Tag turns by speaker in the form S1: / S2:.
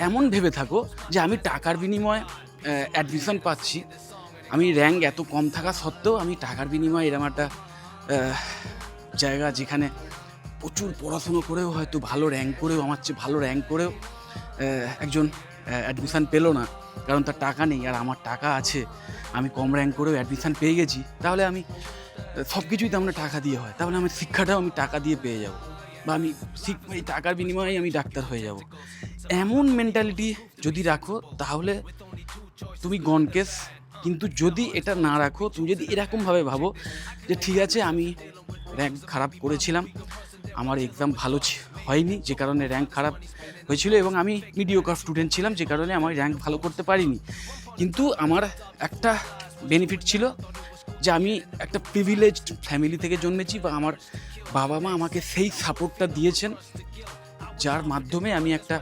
S1: এমন ভেবে থাকো যে আমি টাকার বিনিময়ে অ্যাডমিশন পাচ্ছি। আমি র্যাঙ্ক এত কম থাকা সত্ত্বেও আমি টাকার বিনিময়ে এরকম একটা আহ, জায়গা, যেখানে প্রচুর পড়াশুনো করেও হয়তো ভালো র্যাঙ্ক করেও, আমার চেয়ে ভালো র্যাঙ্ক করেও একজন অ্যাডমিশান পেলো না, কারণ তার টাকা নেই। আর আমার টাকা আছে, আমি কম র্যাঙ্ক করেও অ্যাডমিশান পেয়ে গেছি। তাহলে আমি সব কিছুই তো আমরা টাকা দিয়ে হয়, তাহলে আমার শিক্ষাটাও আমি টাকা দিয়ে পেয়ে যাব, বা আমি এই টাকার বিনিময়ে আমি ডাক্তার হয়ে যাব। এমন মেন্টালিটি যদি রাখো তাহলে তুমি গনকেস। কিন্তু যদি এটা না রাখো, তুমি যদি এরকমভাবে ভাবো যে ঠিক আছে, আমি র্যাঙ্ক খারাপ করেছিলাম, আমার এক্সাম ভালো হয়নি, যে কারণে র্যাঙ্ক খারাপ হয়েছিল, এবং আমি মিডিওকার স্টুডেন্ট ছিলাম, যে কারণে আমার র্যাঙ্ক ভালো করতে পারিনি, কিন্তু আমার একটা বেনিফিট ছিল যে আমি একটা প্রিভিলেজড ফ্যামিলি থেকে জন্মেছি, বা আমার বাবা মা আমাকে সেই সাপোর্টটা দিয়েছেন, যার মাধ্যমে আমি একটা